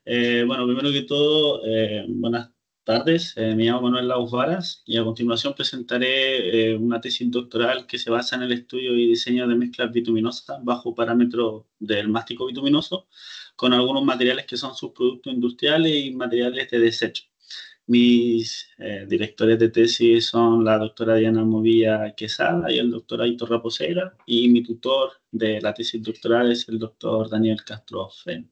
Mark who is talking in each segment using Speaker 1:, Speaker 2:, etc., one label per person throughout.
Speaker 1: Bueno, primero que todo, buenas tardes. Me llamo Manuel Laus Varas y a continuación presentaré una tesis doctoral que se basa en el estudio y diseño de mezclas bituminosas bajo parámetros del mástico bituminoso con algunos materiales que son subproductos industriales y materiales de desecho. Mis directores de tesis son la doctora Diana Movilla Quesada y el doctor Aitor Raposera, y mi tutor de la tesis doctoral es el doctor Daniel Castro Fen.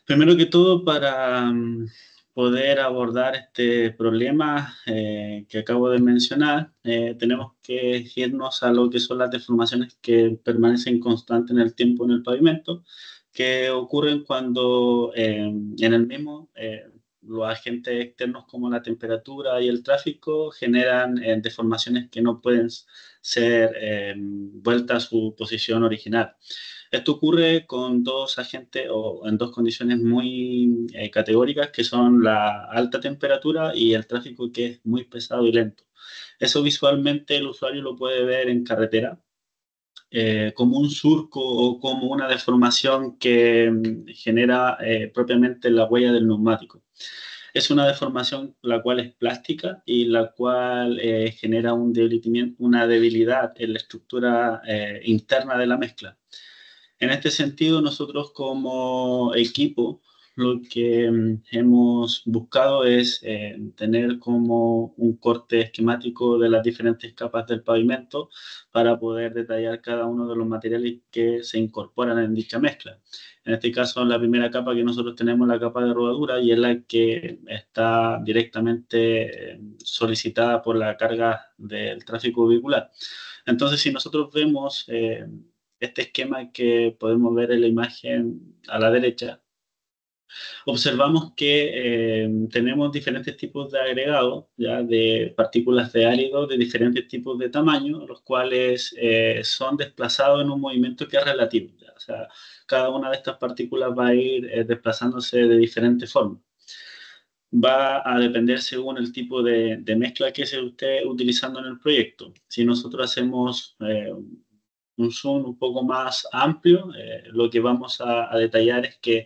Speaker 1: Primero que todo, para poder abordar este problema que acabo de mencionar, tenemos que irnos a lo que son las deformaciones que permanecen constantes en el tiempo en el pavimento, que ocurren cuando en el mismo los agentes externos como la temperatura y el tráfico generan deformaciones que no pueden ser vueltas a su posición original. Esto ocurre con dos agentes o en dos condiciones muy categóricas, que son la alta temperatura y el tráfico, que es muy pesado y lento. Eso visualmente el usuario lo puede ver en carretera, como un surco o como una deformación que genera propiamente la huella del neumático. Es una deformación la cual es plástica y la cual genera una debilidad en la estructura interna de la mezcla. En este sentido, nosotros como equipo lo que hemos buscado es tener como un corte esquemático de las diferentes capas del pavimento para poder detallar cada uno de los materiales que se incorporan en dicha mezcla. En este caso, la primera capa que nosotros tenemos es la capa de rodadura, y es la que está directamente solicitada por la carga del tráfico vehicular. Entonces, si nosotros vemos este esquema que podemos ver en la imagen a la derecha, observamos que tenemos diferentes tipos de agregados, ya de partículas de árido de diferentes tipos de tamaño, los cuales son desplazados en un movimiento que es relativo. ¿Ya? O sea, cada una de estas partículas va a ir desplazándose de diferentes formas. Va a depender según el tipo de mezcla que se esté utilizando en el proyecto. Si nosotros hacemos un zoom un poco más amplio, lo que vamos a detallar es que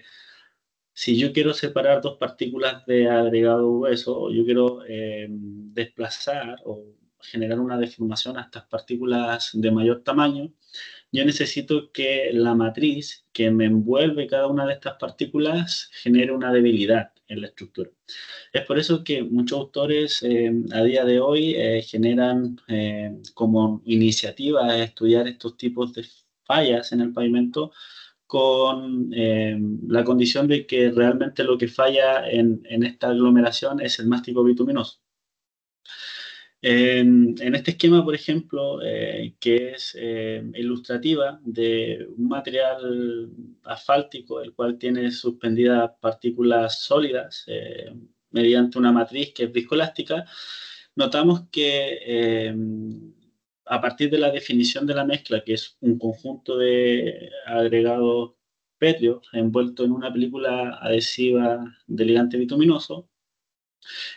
Speaker 1: si yo quiero separar dos partículas de agregado grueso, o yo quiero desplazar o generar una deformación a estas partículas de mayor tamaño, yo necesito que la matriz que me envuelve cada una de estas partículas genere una debilidad en la estructura. Es por eso que muchos autores a día de hoy generan como iniciativa estudiar estos tipos de fallas en el pavimento con la condición de que realmente lo que falla en esta aglomeración es el mástico bituminoso. En este esquema, por ejemplo, que es ilustrativa de un material asfáltico, el cual tiene suspendidas partículas sólidas mediante una matriz que es viscoelástica, notamos que a partir de la definición de la mezcla, que es un conjunto de agregados pétreos envuelto en una película adhesiva de ligante bituminoso,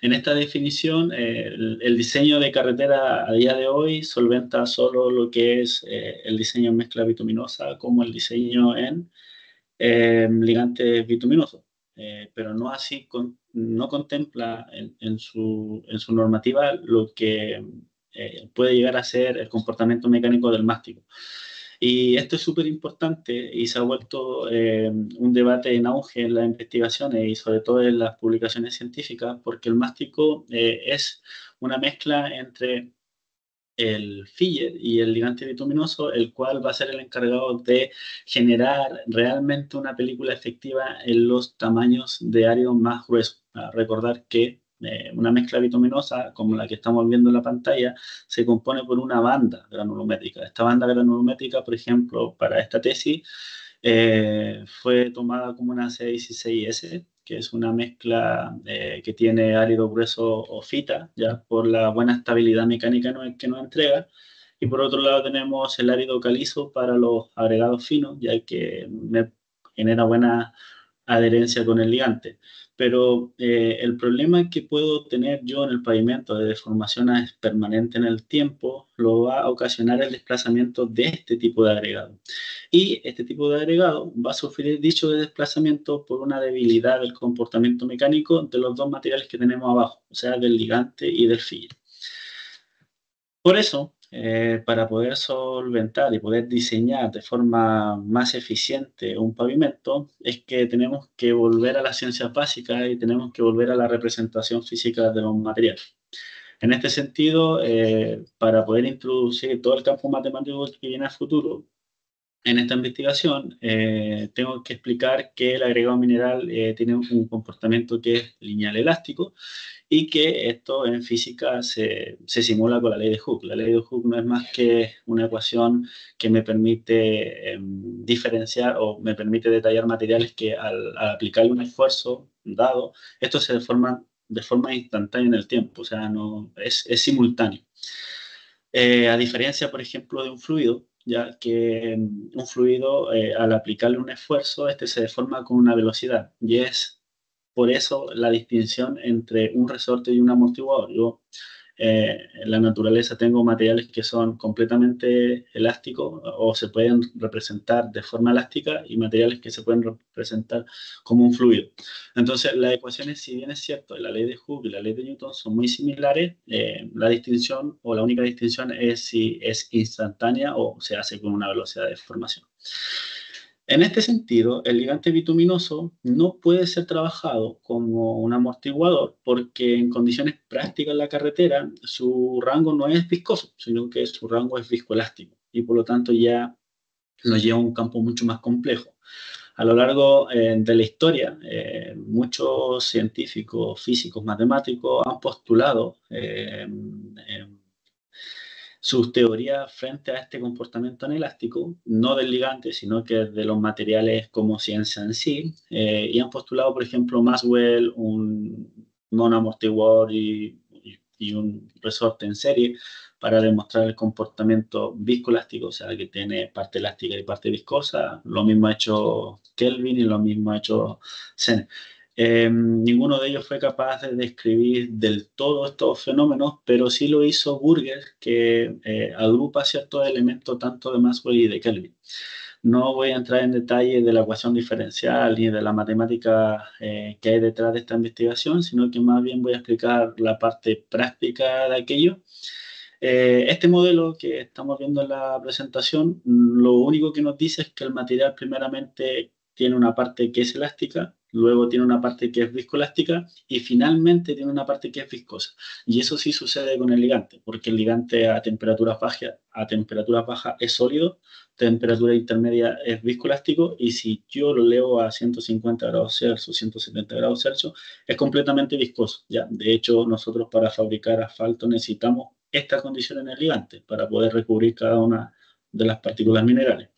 Speaker 1: en esta definición, el diseño de carretera a día de hoy solventa solo lo que es el diseño en mezcla bituminosa, como el diseño en ligantes bituminosos. Pero no así, no contempla en su normativa lo que puede llegar a ser el comportamiento mecánico del mástico. Y esto es súper importante y se ha vuelto un debate en auge en las investigaciones y sobre todo en las publicaciones científicas, porque el mástico es una mezcla entre el filler y el ligante bituminoso, el cual va a ser el encargado de generar realmente una película efectiva en los tamaños de áridos más gruesos. Recordar que una mezcla bituminosa, como la que estamos viendo en la pantalla, se compone por una banda granulométrica. Esta banda granulométrica, por ejemplo, para esta tesis, fue tomada como una C16S, que es una mezcla que tiene árido grueso o fita, ya por la buena estabilidad mecánica que nos entrega. Y por otro lado tenemos el árido calizo para los agregados finos, ya que me genera buena adherencia con el ligante. Pero el problema que puedo tener yo en el pavimento de deformación permanente en el tiempo lo va a ocasionar el desplazamiento de este tipo de agregado. Y este tipo de agregado va a sufrir dicho desplazamiento por una debilidad del comportamiento mecánico de los dos materiales que tenemos abajo, o sea, del ligante y del filler. Por eso, para poder solventar y poder diseñar de forma más eficiente un pavimento, es que tenemos que volver a las ciencias básicas y tenemos que volver a la representación física de los materiales. En este sentido, para poder introducir todo el campo matemático que viene a futuro, en esta investigación, tengo que explicar que el agregado mineral tiene un comportamiento que es lineal elástico y que esto en física se simula con la ley de Hooke. La ley de Hooke no es más que una ecuación que me permite diferenciar o me permite detallar materiales que al aplicarle un esfuerzo dado, estos se deforman de forma instantánea en el tiempo, o sea, no, es simultáneo. A diferencia, por ejemplo, de un fluido, ya que un fluido, al aplicarle un esfuerzo, este se deforma con una velocidad, y es por eso la distinción entre un resorte y un amortiguador. Yo, en la naturaleza tengo materiales que son completamente elásticos o se pueden representar de forma elástica y materiales que se pueden representar como un fluido. Entonces, las ecuaciones, si bien es cierto, la ley de Hooke y la ley de Newton son muy similares, la distinción o la única distinción es si es instantánea o se hace con una velocidad de formación. En este sentido, el ligante bituminoso no puede ser trabajado como un amortiguador porque en condiciones prácticas en la carretera su rango no es viscoso, sino que su rango es viscoelástico y por lo tanto ya nos lleva a un campo mucho más complejo. A lo largo de la historia, muchos científicos, físicos, matemáticos han postulado sus teorías frente a este comportamiento anelástico, no del ligante, sino que de los materiales como ciencia en sí, y han postulado, por ejemplo, Maxwell, un monoamortiguador y un resorte en serie para demostrar el comportamiento viscoelástico, o sea, que tiene parte elástica y parte viscosa. Lo mismo ha hecho Kelvin y lo mismo ha hecho Zen. Ninguno de ellos fue capaz de describir del todo estos fenómenos, pero sí lo hizo Burger, que agrupa ciertos elementos tanto de Maxwell y de Kelvin. No voy a entrar en detalle de la ecuación diferencial ni de la matemática que hay detrás de esta investigación, sino que más bien voy a explicar la parte práctica de aquello. Este modelo que estamos viendo en la presentación, lo único que nos dice es que el material primeramente tiene una parte que es elástica, luego tiene una parte que es viscoelástica y finalmente tiene una parte que es viscosa. Y eso sí sucede con el ligante, porque el ligante a temperaturas bajas es sólido, temperatura intermedia es viscoelástico y si yo lo leo a 150 grados Celsius, 170 grados Celsius, es completamente viscoso. ¿Ya? De hecho, nosotros para fabricar asfalto necesitamos esta condición en el ligante para poder recubrir cada una de las partículas minerales.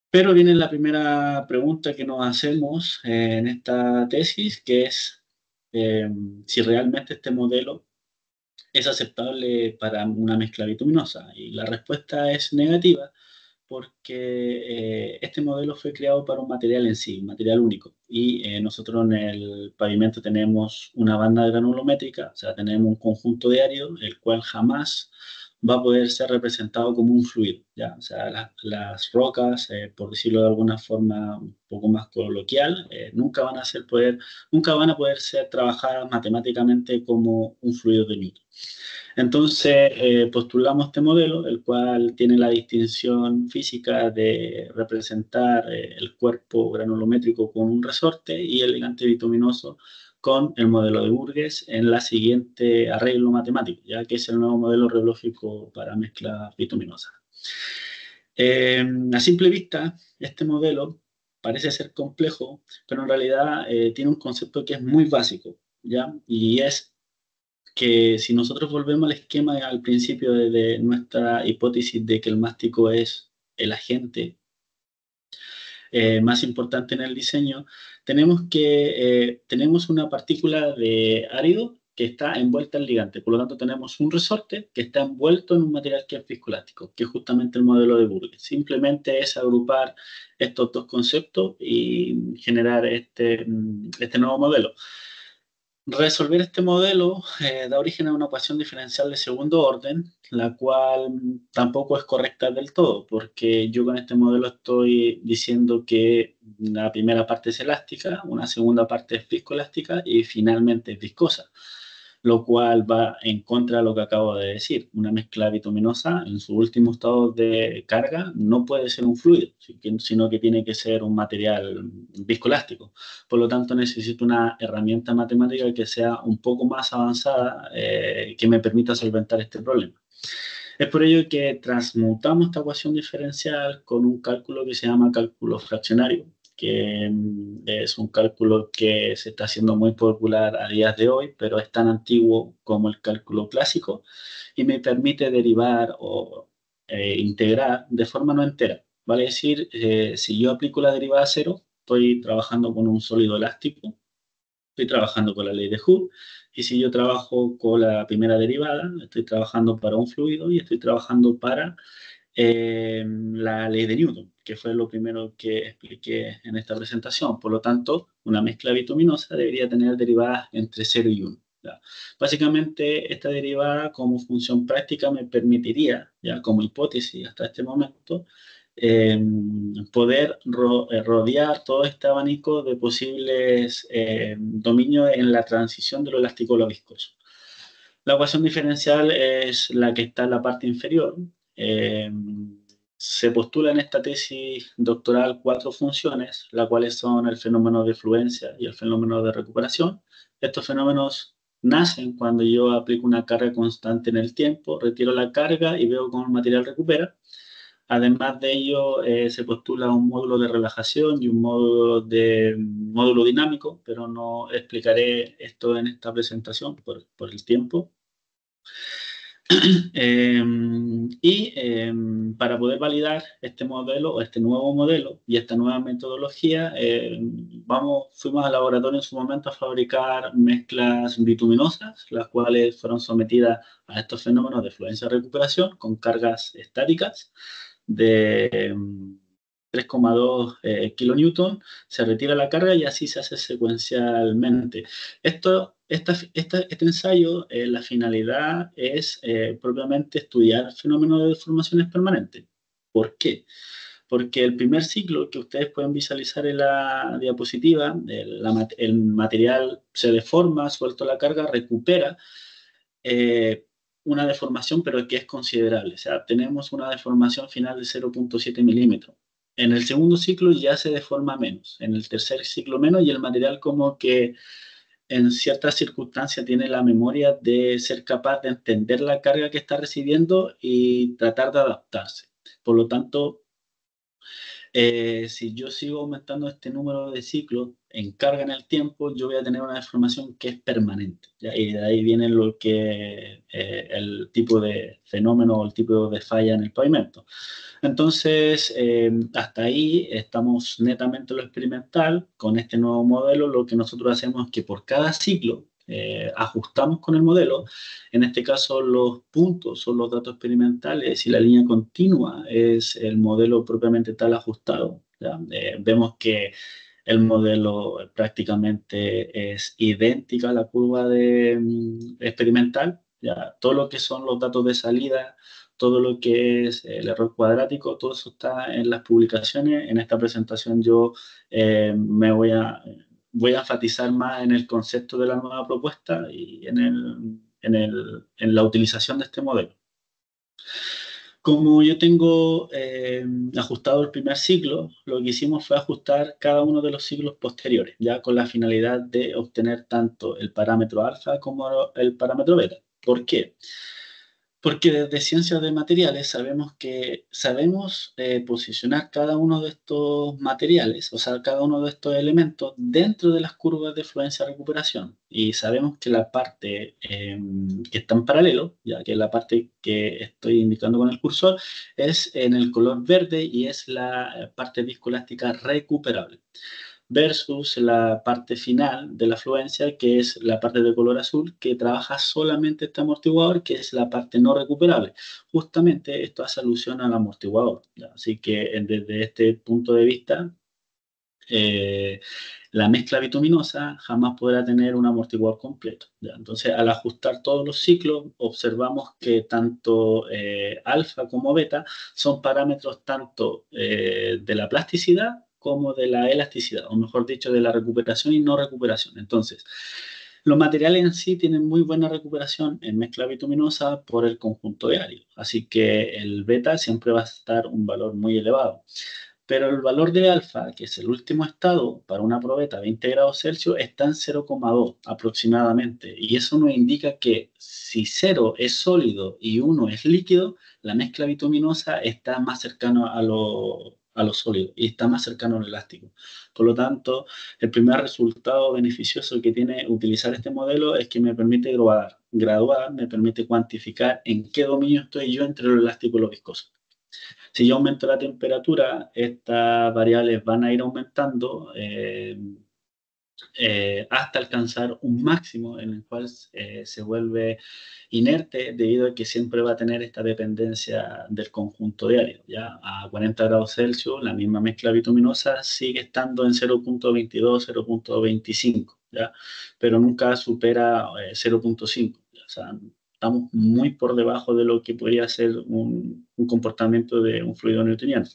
Speaker 1: Pero viene la primera pregunta que nos hacemos en esta tesis, que es si realmente este modelo es aceptable para una mezcla bituminosa. Y la respuesta es negativa porque este modelo fue creado para un material en sí, un material único. Y nosotros en el pavimento tenemos una banda granulométrica, o sea, tenemos un conjunto de áridos, el cual jamás va a poder ser representado como un fluido, ¿ya? O sea, las rocas, por decirlo de alguna forma un poco más coloquial, nunca van a poder ser trabajadas matemáticamente como un fluido de Newton. Entonces, postulamos este modelo, el cual tiene la distinción física de representar el cuerpo granulométrico con un resorte y el ligante bituminoso con el modelo de Burgess en la siguiente arreglo matemático, ya que es el nuevo modelo reológico para mezclas bituminosas. A simple vista, este modelo parece ser complejo, pero en realidad tiene un concepto que es muy básico, ¿ya? Y es que si nosotros volvemos al esquema al principio de nuestra hipótesis de que el mástico es el agente más importante en el diseño, tenemos una partícula de árido que está envuelta en ligante. Por lo tanto, tenemos un resorte que está envuelto en un material que es viscoelástico, que es justamente el modelo de Burle. Simplemente es agrupar estos dos conceptos y generar este nuevo modelo. Resolver este modelo da origen a una ecuación diferencial de segundo orden, la cual tampoco es correcta del todo, porque yo con este modelo estoy diciendo que la primera parte es elástica, una segunda parte es viscoelástica y finalmente es viscosa, lo cual va en contra de lo que acabo de decir. Una mezcla bituminosa en su último estado de carga no puede ser un fluido, sino que tiene que ser un material viscoelástico. Por lo tanto, necesito una herramienta matemática que sea un poco más avanzada, que me permita solventar este problema. Es por ello que transmutamos esta ecuación diferencial con un cálculo que se llama cálculo fraccionario, que es un cálculo que se está haciendo muy popular a días de hoy, pero es tan antiguo como el cálculo clásico y me permite derivar o integrar de forma no entera. Vale decir, si yo aplico la derivada cero, estoy trabajando con un sólido elástico, estoy trabajando con la ley de Hooke, y si yo trabajo con la primera derivada, estoy trabajando para un fluido y estoy trabajando para la ley de Newton, que fue lo primero que expliqué en esta presentación. Por lo tanto, una mezcla bituminosa debería tener derivadas entre cero y 1. ¿Ya? Básicamente, esta derivada como función práctica me permitiría, ya como hipótesis hasta este momento, eh, poder rodear todo este abanico de posibles dominios en la transición de lo elástico a lo viscoso. La ecuación diferencial es la que está en la parte inferior. Eh, Se postula en esta tesis doctoral 4 funciones, las cuales son el fenómeno de fluencia y el fenómeno de recuperación. Estos fenómenos nacen cuando yo aplico una carga constante en el tiempo, retiro la carga y veo cómo el material recupera. Además de ello, se postula un módulo de relajación y un módulo dinámico, pero no explicaré esto en esta presentación por el tiempo. Eh, para poder validar este modelo o este nuevo modelo y esta nueva metodología, fuimos al laboratorio en su momento a fabricar mezclas bituminosas, las cuales fueron sometidas a estos fenómenos de fluencia-recuperación con cargas estáticas de 3,2 kilonewton, se retira la carga y así se hace secuencialmente. Este ensayo, la finalidad es propiamente estudiar fenómenos de deformaciones permanentes. ¿Por qué? Porque el primer ciclo que ustedes pueden visualizar en la diapositiva, el material se deforma, suelto la carga, recupera eh, una deformación, pero que es considerable. O sea, tenemos una deformación final de 0,7 milímetros. En el segundo ciclo ya se deforma menos, en el tercer ciclo menos, y el material como que en ciertas circunstancias tiene la memoria de ser capaz de entender la carga que está recibiendo y tratar de adaptarse. Por lo tanto, si yo sigo aumentando este número de ciclos en carga en el tiempo, yo voy a tener una deformación que es permanente, ¿ya? Y de ahí viene el tipo de fenómeno o el tipo de falla en el pavimento. Entonces, hasta ahí estamos netamente en lo experimental. Con este nuevo modelo, lo que nosotros hacemos es que por cada ciclo ajustamos con el modelo. En este caso, los puntos son los datos experimentales y la línea continua es el modelo propiamente tal ajustado. ¿Ya? Vemos que el modelo prácticamente es idéntica a la curva experimental. ¿Ya? Todo lo que son los datos de salida, todo lo que es el error cuadrático, todo eso está en las publicaciones. En esta presentación yo me voy a enfatizar más en el concepto de la nueva propuesta y en la utilización de este modelo. Como yo tengo ajustado el primer ciclo, lo que hicimos fue ajustar cada uno de los ciclos posteriores, ya con la finalidad de obtener tanto el parámetro alfa como el parámetro beta. ¿Por qué? Porque desde ciencias de materiales sabemos posicionar cada uno de estos materiales, o sea, cada uno de estos elementos dentro de las curvas de fluencia-recuperación. Y sabemos que la parte que está en paralelo, ya que la parte que estoy indicando con el cursor, es en el color verde y es la parte viscoelástica recuperable. versus la parte final de la fluencia, que es la parte de color azul, que trabaja solamente este amortiguador, que es la parte no recuperable. Justamente esto hace alusión al amortiguador, ¿ya? Así que desde este punto de vista, eh, la mezcla bituminosa jamás podrá tener un amortiguador completo, ¿ya? Entonces, al ajustar todos los ciclos, observamos que tanto alfa como beta son parámetros tanto de la plasticidad como de la elasticidad, o mejor dicho, de la recuperación y no recuperación. Entonces, los materiales en sí tienen muy buena recuperación en mezcla bituminosa por el conjunto de áridos, así que el beta siempre va a estar un valor muy elevado. Pero el valor de alfa, que es el último estado para una probeta a 20 grados Celsius, está en 0,2 aproximadamente. Y eso nos indica que si 0 es sólido y 1 es líquido, la mezcla bituminosa está más cercano a lo sólido y está más cercano al elástico. Por lo tanto, el primer resultado beneficioso que tiene utilizar este modelo es que me permite graduar, me permite cuantificar en qué dominio estoy yo entre lo elástico y lo viscoso. Si yo aumento la temperatura, estas variables van a ir aumentando hasta alcanzar un máximo en el cual se vuelve inerte debido a que siempre va a tener esta dependencia del conjunto de áridos. ¿Ya? A 40 grados Celsius, la misma mezcla bituminosa sigue estando en 0,22, 0,25, ¿ya? Pero nunca supera 0,5. O sea, estamos muy por debajo de lo que podría ser un comportamiento de un fluido newtoniano.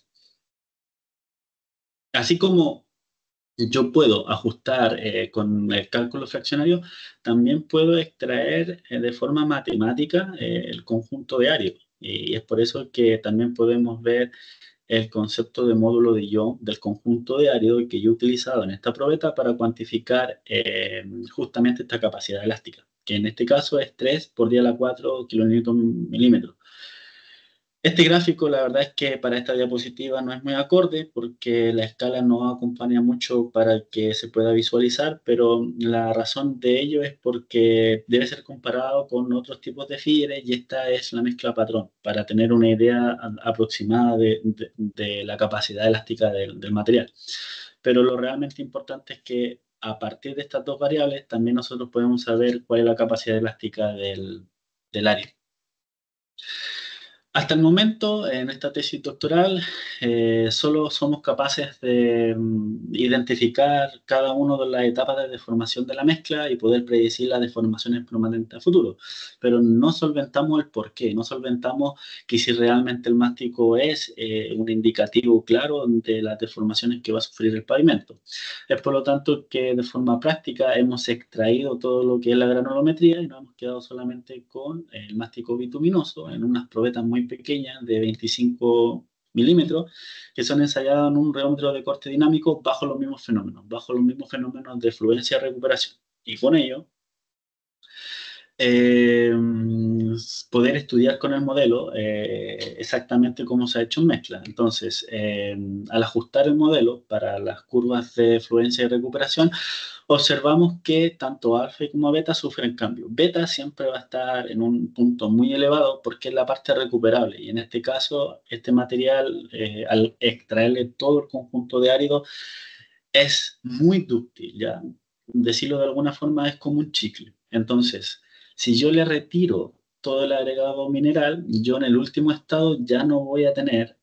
Speaker 1: Así como yo puedo ajustar con el cálculo fraccionario, también puedo extraer de forma matemática el conjunto de áreas. Y es por eso que también podemos ver el concepto de módulo de Young del conjunto de árido que yo he utilizado en esta probeta para cuantificar justamente esta capacidad elástica, que en este caso es 3 por 10 a la 4 kilonewton milímetros. Este gráfico, la verdad es que para esta diapositiva no es muy acorde porque la escala no acompaña mucho para que se pueda visualizar, pero la razón de ello es porque debe ser comparado con otros tipos de fibras y esta es la mezcla patrón para tener una idea aproximada de la capacidad elástica del material. Pero lo realmente importante es que a partir de estas dos variables también nosotros podemos saber cuál es la capacidad elástica del área. Hasta el momento, en esta tesis doctoral, solo somos capaces de identificar cada una de las etapas de deformación de la mezcla y poder predecir las deformaciones permanentes a futuro. Pero no solventamos el por qué, no solventamos que si realmente el mástico es un indicativo claro de las deformaciones que va a sufrir el pavimento. Es por lo tanto que de forma práctica hemos extraído todo lo que es la granulometría y nos hemos quedado solamente con el mástico bituminoso en unas probetas muy pequeñas de 25 milímetros que son ensayadas en un reómetro de corte dinámico bajo los mismos fenómenos de fluencia y recuperación. Y con ello eh, poder estudiar con el modelo exactamente cómo se ha hecho en mezcla. Entonces, al ajustar el modelo para las curvas de fluencia y recuperación, observamos que tanto alfa como beta sufren cambios. Beta siempre va a estar en un punto muy elevado porque es la parte recuperable y en este caso este material al extraerle todo el conjunto de áridos es muy dúctil, ¿ya? Decirlo de alguna forma es como un chicle. Entonces, si yo le retiro todo el agregado mineral, yo en el último estado ya no voy a tener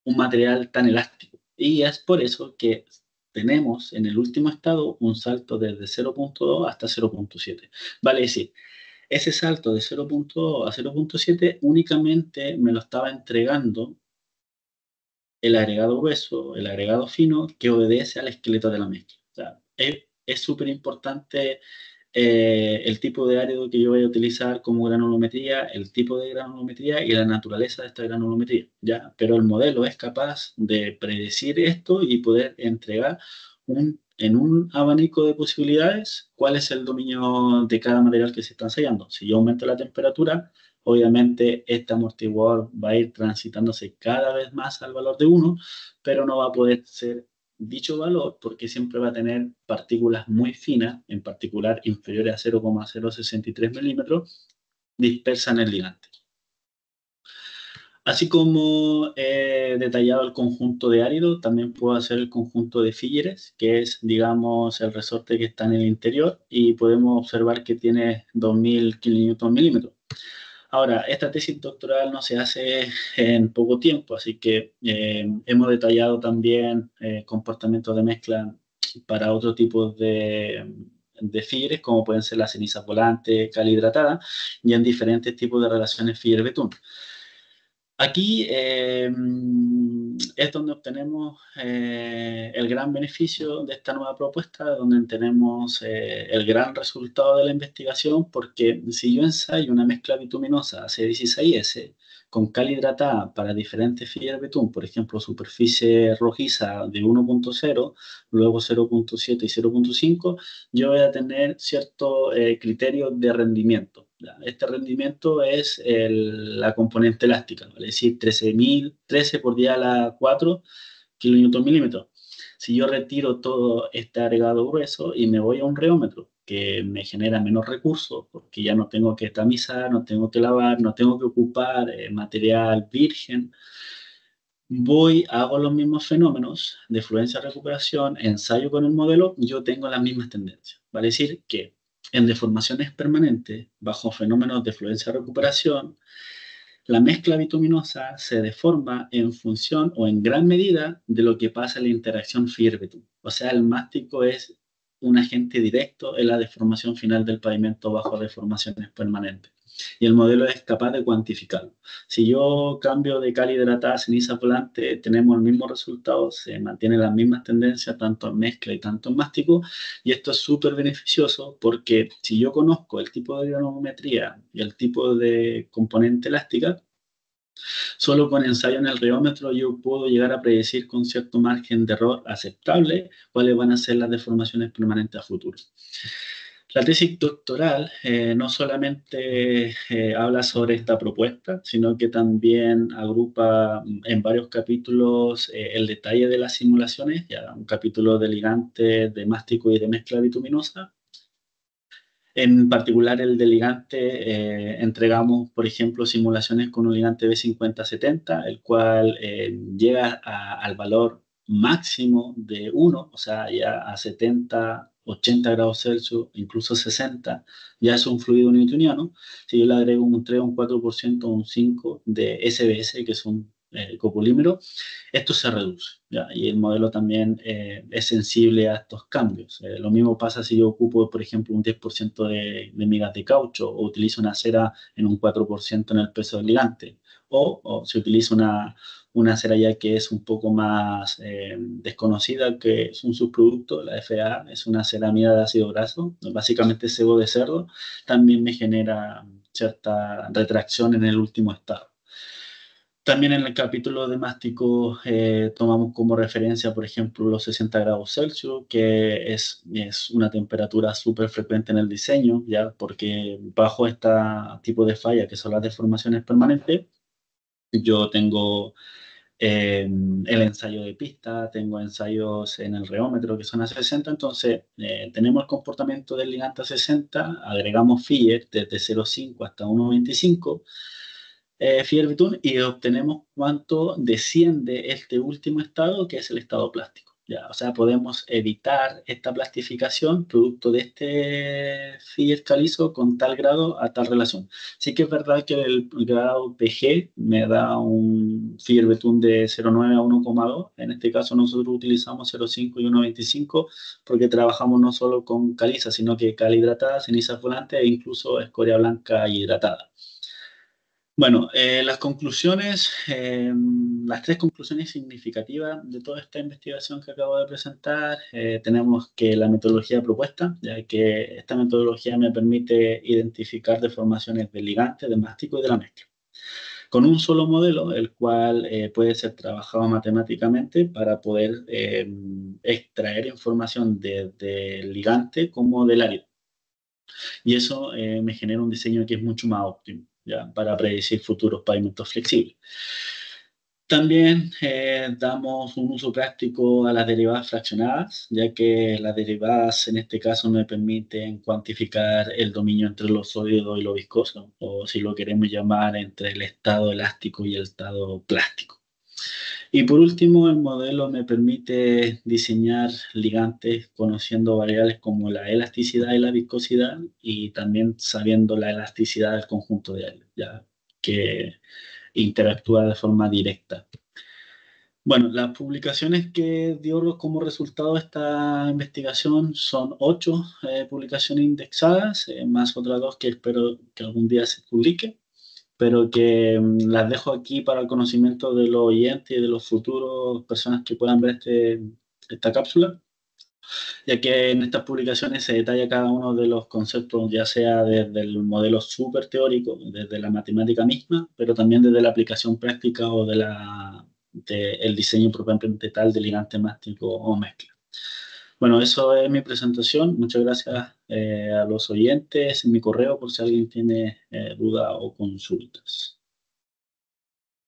Speaker 1: un material tan elástico. Y es por eso que tenemos en el último estado un salto desde 0,2 hasta 0,7. Vale decir, ese salto de 0,2 a 0,7 únicamente me lo estaba entregando el agregado grueso, el agregado fino, que obedece al esqueleto de la mezcla. O sea, es súper importante el tipo de árido que yo voy a utilizar como granulometría, el tipo de granulometría y la naturaleza de esta granulometría, ¿ya? Pero el modelo es capaz de predecir esto y poder entregar en un abanico de posibilidades cuál es el dominio de cada material que se está ensayando. Si yo aumento la temperatura, obviamente este amortiguador va a ir transitándose cada vez más al valor de 1, pero no va a poder ser dicho valor porque siempre va a tener partículas muy finas, en particular inferiores a 0,063 milímetros, dispersas en el ligante. Así como he detallado el conjunto de árido, también puedo hacer el conjunto de Figueres, que es, digamos, el resorte que está en el interior, y podemos observar que tiene 2000 kilonewton milímetros. Ahora, esta tesis doctoral no se hace en poco tiempo, así que hemos detallado también comportamientos de mezcla para otro tipo de fibres, como pueden ser las cenizas volantes, cal hidratada, y en diferentes tipos de relaciones fibra-betún. Aquí es donde obtenemos el gran beneficio de esta nueva propuesta, donde tenemos el gran resultado de la investigación, porque si yo ensayo una mezcla bituminosa C16S con cal hidratada para diferentes fibras de betún, por ejemplo, superficie rojiza de 1.0, luego 0.7 y 0.5, yo voy a tener cierto criterio de rendimiento. Este rendimiento es la componente elástica, ¿vale? Es decir, 13 por 10 a la 4 kilonewton milímetros. Si yo retiro todo este agregado grueso y me voy a un reómetro, que me genera menos recursos, porque ya no tengo que tamizar, no tengo que lavar, no tengo que ocupar material virgen, hago los mismos fenómenos de fluencia-recuperación, ensayo con el modelo, yo tengo las mismas tendencias. Vale decir que en deformaciones permanentes, bajo fenómenos de fluencia-recuperación, la mezcla bituminosa se deforma en función o en gran medida de lo que pasa en la interacción fibra-betún. O sea, el mástico es un agente directo en la deformación final del pavimento bajo deformaciones permanentes. Y el modelo es capaz de cuantificarlo. Si yo cambio de cal hidratada a ceniza volante, tenemos el mismo resultado, se mantienen las mismas tendencias tanto en mezcla y tanto en mástico, y esto es súper beneficioso porque si yo conozco el tipo de granulometría y el tipo de componente elástica, solo con ensayo en el reómetro yo puedo llegar a predecir con cierto margen de error aceptable cuáles van a ser las deformaciones permanentes a futuro. La tesis doctoral no solamente habla sobre esta propuesta, sino que también agrupa en varios capítulos el detalle de las simulaciones, ya un capítulo de ligantes, de mástico y de mezcla bituminosa. En particular, el de ligante, entregamos, por ejemplo, simulaciones con un ligante B5070, el cual llega al valor máximo de 1, o sea, ya a 70, 80 grados Celsius, incluso 60, ya es un fluido newtoniano. Si yo le agrego un 3, un 4%, un 5 de SBS, que es un copolímero, esto se reduce, ¿ya? Y el modelo también es sensible a estos cambios. Lo mismo pasa si yo ocupo, por ejemplo, un 10% de migas de caucho o utilizo una cera en un 4% en el peso del ligante. O si utilizo una cera ya que es un poco más desconocida, que es un subproducto, la FA, es una ceramida de ácido graso, básicamente sebo de cerdo, también me genera cierta retracción en el último estado. También en el capítulo de mástico tomamos como referencia, por ejemplo, los 60 grados Celsius, que es una temperatura súper frecuente en el diseño, ya porque bajo este tipo de falla, que son las deformaciones permanentes, yo tengo el ensayo de pista, tengo ensayos en el reómetro que son a 60, entonces tenemos el comportamiento del ligante a 60, agregamos Fier desde 0,5 hasta 1,25 Fierbitun y obtenemos cuánto desciende este último estado, que es el estado plástico. Ya, o sea, podemos evitar esta plastificación producto de este Fier calizo con tal grado a tal relación. Sí que es verdad que el grado PG me da un Fierbitun de 0,9 a 1,2. En este caso nosotros utilizamos 0,5 y 1,25 porque trabajamos no solo con caliza, sino que cal hidratada, cenizas volantes e incluso escoria blanca hidratada. Bueno, las tres conclusiones significativas de toda esta investigación que acabo de presentar, tenemos que la metodología propuesta, ya que esta metodología me permite identificar deformaciones del ligante, del mástico y de la mezcla, con un solo modelo, el cual puede ser trabajado matemáticamente para poder extraer información del ligante como del árido. Y eso me genera un diseño que es mucho más óptimo, ¿ya? Para predecir futuros pavimentos flexibles. También damos un uso práctico a las derivadas fraccionadas, ya que las derivadas en este caso me permiten cuantificar el dominio entre lo sólido y lo viscoso, o si lo queremos llamar entre el estado elástico y el estado plástico. Y por último, el modelo me permite diseñar ligantes conociendo variables como la elasticidad y la viscosidad y también sabiendo la elasticidad del conjunto de ellos, ya que interactúa de forma directa. Bueno, las publicaciones que dio como resultado de esta investigación son 8 publicaciones indexadas, más otras 2 que espero que algún día se publiquen, pero que las dejo aquí para el conocimiento de los oyentes y de los futuros personas que puedan ver esta cápsula, ya que en estas publicaciones se detalla cada uno de los conceptos, ya sea desde el modelo súper teórico, desde la matemática misma, pero también desde la aplicación práctica o el diseño propiamente tal de ligante mástico o mezcla. Bueno, eso es mi presentación. Muchas gracias a los oyentes. En mi correo por si alguien tiene dudas o consultas.